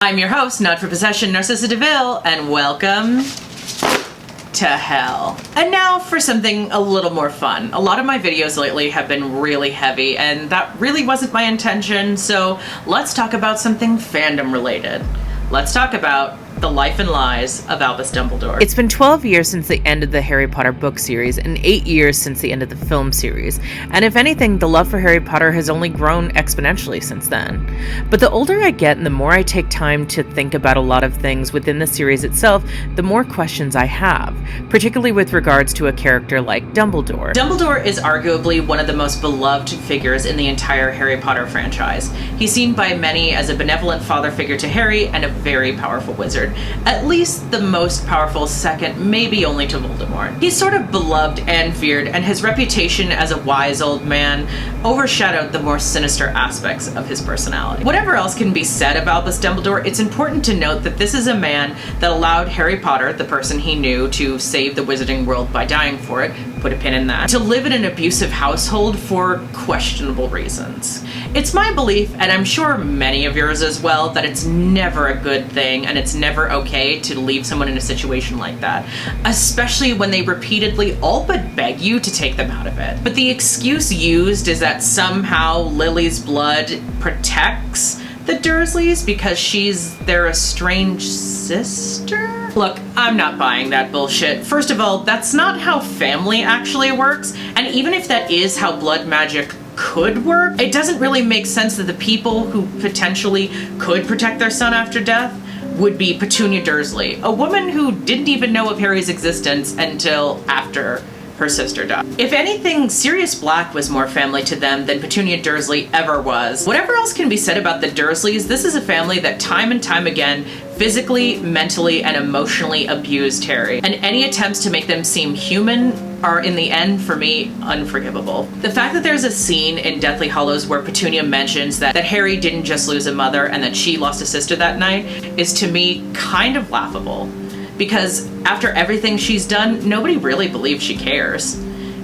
I'm your host, Not for Possession, Narcissa Deville, and welcome to hell. And now for something a little more fun. A lot of my videos lately have been really heavy, and that really wasn't my intention, so let's talk about something fandom related. Let's talk about the life and lies of Albus Dumbledore. It's been 12 years since the end of the Harry Potter book series and 8 years since the end of the film series. And if anything, the love for Harry Potter has only grown exponentially since then. But the older I get and the more I take time to think about a lot of things within the series itself, the more questions I have, particularly with regards to a character like Dumbledore. Dumbledore is arguably one of the most beloved figures in the entire Harry Potter franchise. He's seen by many as a benevolent father figure to Harry and a very powerful wizard. At least the most powerful second, maybe only to Voldemort. He's sort of beloved and feared, and his reputation as a wise old man overshadowed the more sinister aspects of his personality. Whatever else can be said of Albus Dumbledore, it's important to note that this is a man that allowed Harry Potter, the person he knew, to save the wizarding world by dying for it, put a pin in that, to live in an abusive household for questionable reasons. It's my belief, and I'm sure many of yours as well, that it's never a good thing and it's never okay to leave someone in a situation like that, especially when they repeatedly all but beg you to take them out of it. But the excuse used is that somehow Lily's blood protects the Dursleys because she's their estranged sister? Look, I'm not buying that bullshit. First of all, that's not how family actually works, and even if that is how blood magic could work, it doesn't really make sense that the people who potentially could protect their son after death would be Petunia Dursley, a woman who didn't even know of Harry's existence until after her sister died. If anything, Sirius Black was more family to them than Petunia Dursley ever was. Whatever else can be said about the Dursleys, this is a family that time and time again physically, mentally, and emotionally abused Harry. And any attempts to make them seem human are, in the end, for me, unforgivable. The fact that there's a scene in Deathly Hallows where Petunia mentions that Harry didn't just lose a mother and that she lost a sister that night is, to me, kind of laughable. Because after everything she's done, nobody really believes she cares.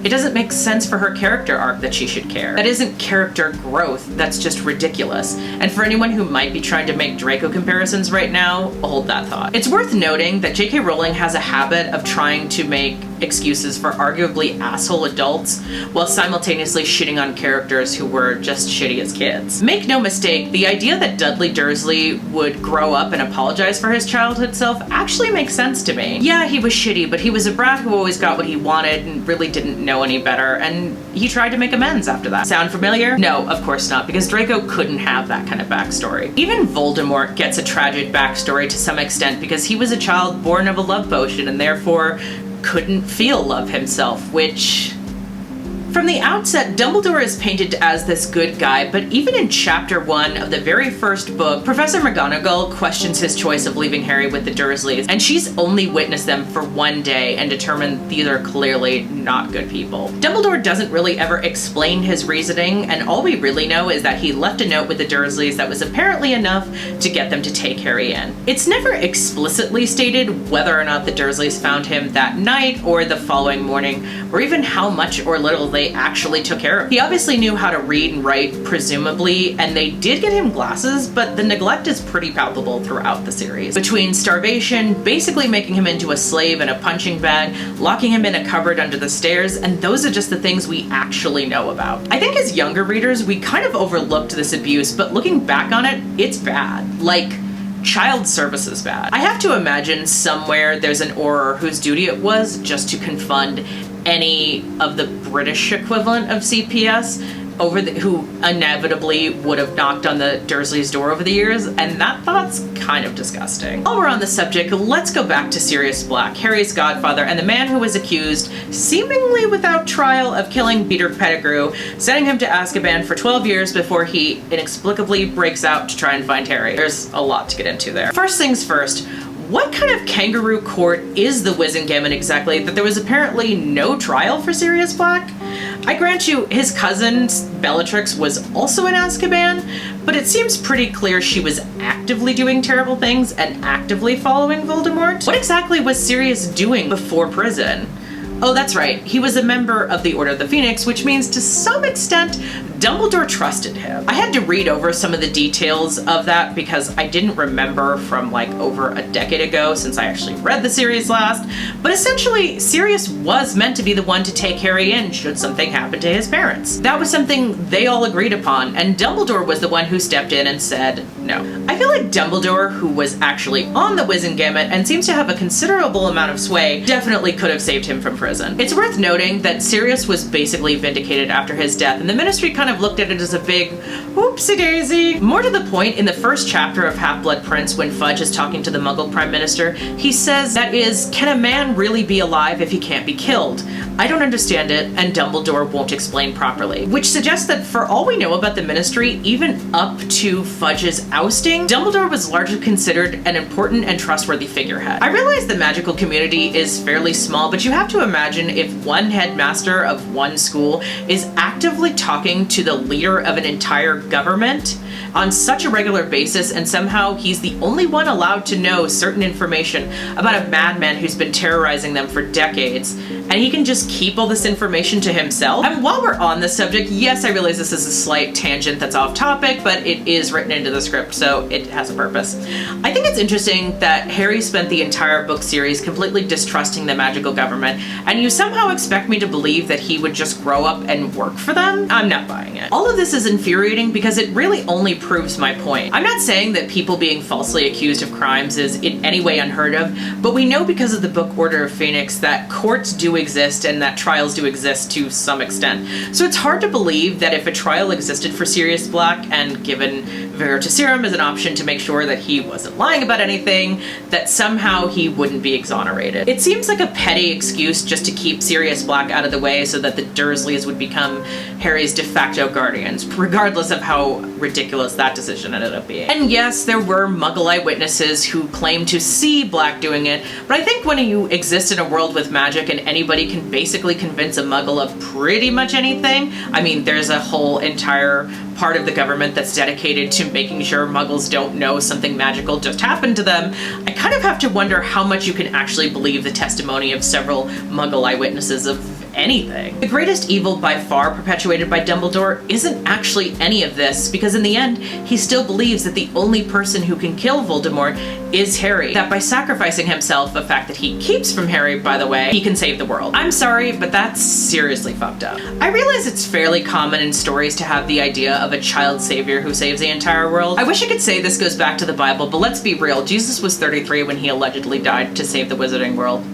It doesn't make sense for her character arc that she should care. That isn't character growth, that's just ridiculous. And for anyone who might be trying to make Draco comparisons right now, hold that thought. It's worth noting that J.K. Rowling has a habit of trying to make excuses for arguably asshole adults while simultaneously shitting on characters who were just shitty as kids. Make no mistake, the idea that Dudley Dursley would grow up and apologize for his childhood self actually makes sense to me. Yeah, he was shitty, but he was a brat who always got what he wanted and really didn't know any better, and he tried to make amends after that. Sound familiar? No, of course not, because Draco couldn't have that kind of backstory. Even Voldemort gets a tragic backstory to some extent because he was a child born of a love potion and therefore couldn't feel love himself, which... From the outset, Dumbledore is painted as this good guy, but even in Chapter 1 of the very first book, Professor McGonagall questions his choice of leaving Harry with the Dursleys, and she's only witnessed them for one day and determined these are clearly not good people. Dumbledore doesn't really ever explain his reasoning, and all we really know is that he left a note with the Dursleys that was apparently enough to get them to take Harry in. It's never explicitly stated whether or not the Dursleys found him that night or the following morning, or even how much or little they actually took care of him. He obviously knew how to read and write, presumably, and they did get him glasses, but the neglect is pretty palpable throughout the series. Between starvation, basically making him into a slave in a punching bag, locking him in a cupboard under the stairs, and those are just the things we actually know about. I think as younger readers, we kind of overlooked this abuse, but looking back on it, it's bad. Like, child service is bad. I have to imagine somewhere there's an Auror whose duty it was just to confund any of the British equivalent of CPS who inevitably would have knocked on the Dursleys' door over the years, and that thought's kind of disgusting. While we're on the subject, let's go back to Sirius Black, Harry's godfather, and the man who was accused, seemingly without trial, of killing Peter Pettigrew, sending him to Azkaban for 12 years before he inexplicably breaks out to try and find Harry. There's a lot to get into there. First things first, what kind of kangaroo court is the Wizengamot exactly that there was apparently no trial for Sirius Black? I grant you, his cousin, Bellatrix, was also in Azkaban, but it seems pretty clear she was actively doing terrible things and actively following Voldemort. What exactly was Sirius doing before prison? Oh, that's right. He was a member of the Order of the Phoenix, which means to some extent, Dumbledore trusted him. I had to read over some of the details of that because I didn't remember from like over a decade ago since I actually read the series last. But essentially, Sirius was meant to be the one to take Harry in should something happen to his parents. That was something they all agreed upon, and Dumbledore was the one who stepped in and said no. I feel like Dumbledore, who was actually on the Wizengamot and seems to have a considerable amount of sway, definitely could have saved him from prison. It's worth noting that Sirius was basically vindicated after his death, and the Ministry kind of looked at it as a big whoopsie-daisy. More to the point, in the first chapter of Half-Blood Prince, when Fudge is talking to the Muggle Prime Minister, he says, that is, can a man really be alive if he can't be killed? I don't understand it, and Dumbledore won't explain properly. Which suggests that for all we know about the Ministry, even up to Fudge's ousting, Dumbledore was largely considered an important and trustworthy figurehead. I realize the magical community is fairly small, but you have to imagine if one headmaster of one school is actively talking to the leader of an entire government on such a regular basis, and somehow he's the only one allowed to know certain information about a madman who's been terrorizing them for decades, and he can just keep all this information to himself. And while we're on this subject, yes, I realize this is a slight tangent that's off topic, but it is written into the script, so it has a purpose. I think it's interesting that Harry spent the entire book series completely distrusting the magical government, and you somehow expect me to believe that he would just grow up and work for them? I'm not buying it. All of this is infuriating because it really only proves my point. I'm not saying that people being falsely accused of crimes is in any way unheard of, but we know because of the book Order of Phoenix that courts do exist and that trials do exist to some extent. So it's hard to believe that if a trial existed for Sirius Black and given Veritaserum as an option to make sure that he wasn't lying about anything, that somehow he wouldn't be exonerated. It seems like a petty excuse just to keep Sirius Black out of the way so that the Dursleys would become Harry's de facto guardians, regardless of how ridiculous that decision ended up being. And yes, there were Muggle eyewitnesses who claimed to see Black doing it, but I think when you exist in a world with magic and anybody can basically convince a Muggle of pretty much anything, I mean, there's a whole entire part of the government that's dedicated to making sure Muggles don't know something magical just happened to them, I kind of have to wonder how much you can actually believe the testimony of several Muggle eyewitnesses of anything. The greatest evil by far perpetuated by Dumbledore isn't actually any of this, because in the end, he still believes that the only person who can kill Voldemort is Harry. That by sacrificing himself, a fact that he keeps from Harry, by the way, he can save the world. I'm sorry, but that's seriously fucked up. I realize it's fairly common in stories to have the idea of a child savior who saves the entire world. I wish I could say this goes back to the Bible, but let's be real, Jesus was 33 when he allegedly died to save the Wizarding world.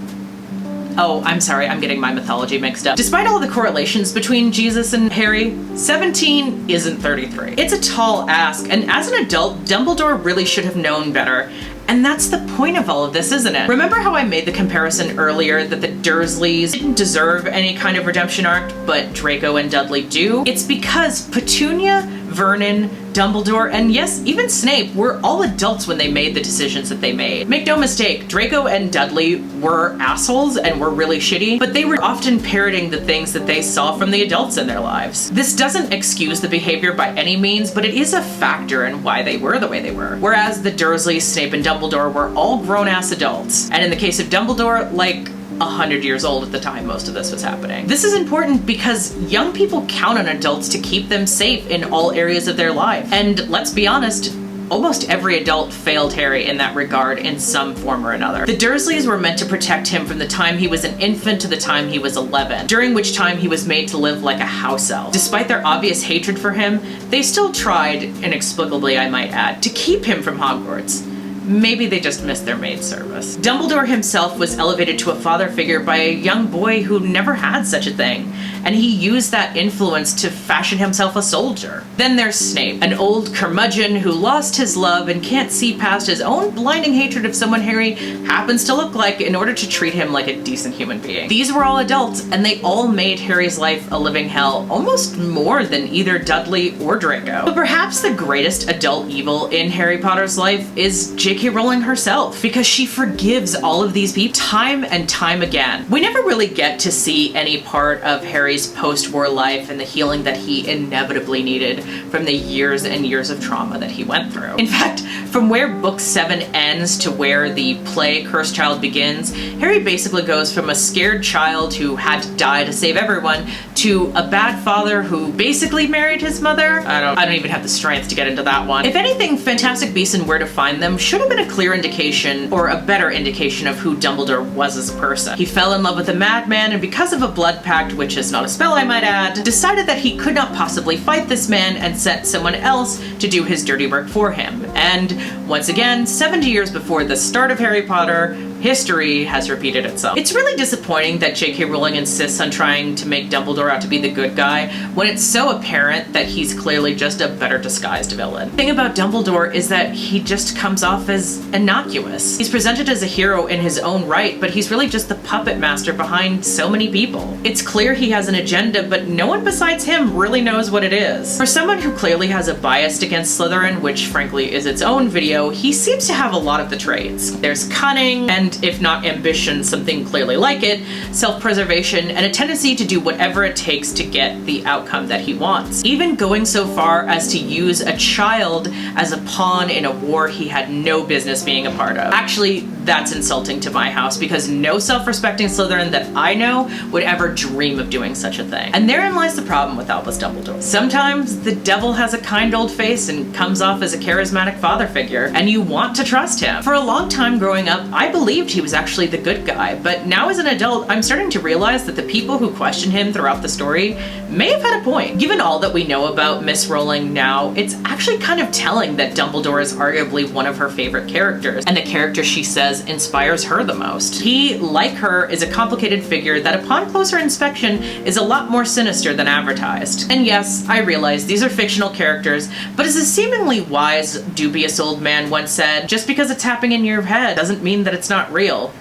Oh, I'm sorry, I'm getting my mythology mixed up. Despite all the correlations between Jesus and Harry, 17 isn't 33. It's a tall ask, and as an adult, Dumbledore really should have known better. And that's the point of all of this, isn't it? Remember how I made the comparison earlier that the Dursleys didn't deserve any kind of redemption arc, but Draco and Dudley do? It's because Petunia, Vernon, Dumbledore, and yes, even Snape were all adults when they made the decisions that they made. Make no mistake, Draco and Dudley were assholes and were really shitty, but they were often parroting the things that they saw from the adults in their lives. This doesn't excuse the behavior by any means, but it is a factor in why they were the way they were. Whereas the Dursleys, Snape, and Dumbledore were all grown-ass adults. And in the case of Dumbledore, like 100 years old at the time most of this was happening. This is important because young people count on adults to keep them safe in all areas of their life. And let's be honest, almost every adult failed Harry in that regard in some form or another. The Dursleys were meant to protect him from the time he was an infant to the time he was 11, during which time he was made to live like a house elf. Despite their obvious hatred for him, they still tried, inexplicably I might add, to keep him from Hogwarts. Maybe they just missed their maid service. Dumbledore himself was elevated to a father figure by a young boy who never had such a thing, and he used that influence to fashion himself a soldier. Then there's Snape, an old curmudgeon who lost his love and can't see past his own blinding hatred of someone Harry happens to look like in order to treat him like a decent human being. These were all adults, and they all made Harry's life a living hell, almost more than either Dudley or Draco. But perhaps the greatest adult evil in Harry Potter's life is J.K. Rowling herself, because she forgives all of these people time and time again. We never really get to see any part of Harry's post-war life and the healing that he inevitably needed from the years and years of trauma that he went through. In fact, From where book 7 ends to where the play Cursed Child begins, Harry basically goes from a scared child who had to die to save everyone to a bad father who basically married his mother. I don't even have the strength to get into that one. If anything, Fantastic Beasts and Where to Find Them should have been a clear indication, or a better indication, of who Dumbledore was as a person. He fell in love with a madman, and because of a blood pact, which is not a spell I might add, decided that he could not possibly fight this man and sent someone else to do his dirty work for him. And once again, 70 years before the start of Harry Potter, history has repeated itself. It's really disappointing that J.K. Rowling insists on trying to make Dumbledore out to be the good guy when it's so apparent that he's clearly just a better disguised villain. The thing about Dumbledore is that he just comes off as innocuous. He's presented as a hero in his own right, but he's really just the puppet master behind so many people. It's clear he has an agenda, but no one besides him really knows what it is. For someone who clearly has a bias against Slytherin, which frankly is its own video, he seems to have a lot of the traits. There's cunning, and if not ambition, something clearly like it, self-preservation, and a tendency to do whatever it takes to get the outcome that he wants. Even going so far as to use a child as a pawn in a war he had no business being a part of. Actually, that's insulting to my house, because no self-respecting Slytherin that I know would ever dream of doing such a thing. And therein lies the problem with Albus Dumbledore. Sometimes the devil has a kind old face and comes off as a charismatic father figure, and you want to trust him. For a long time growing up, I believed he was actually the good guy, but now as an adult, I'm starting to realize that the people who question him throughout the story may have had a point. Given all that we know about Miss Rowling now, it's actually kind of telling that Dumbledore is arguably one of her favorite characters, and the character she says inspires her the most. He, like her, is a complicated figure that upon closer inspection is a lot more sinister than advertised. And yes, I realize these are fictional characters, but as a seemingly wise, dubious old man once said, just because it's happening in your head doesn't mean that it's not real.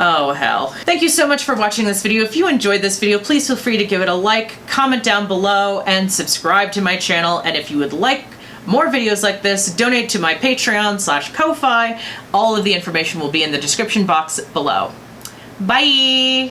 Oh, hell. Thank you so much for watching this video. If you enjoyed this video, please feel free to give it a like, comment down below, and subscribe to my channel. And if you would like more videos like this, donate to my Patreon/Ko-Fi. All of the information will be in the description box below. Bye!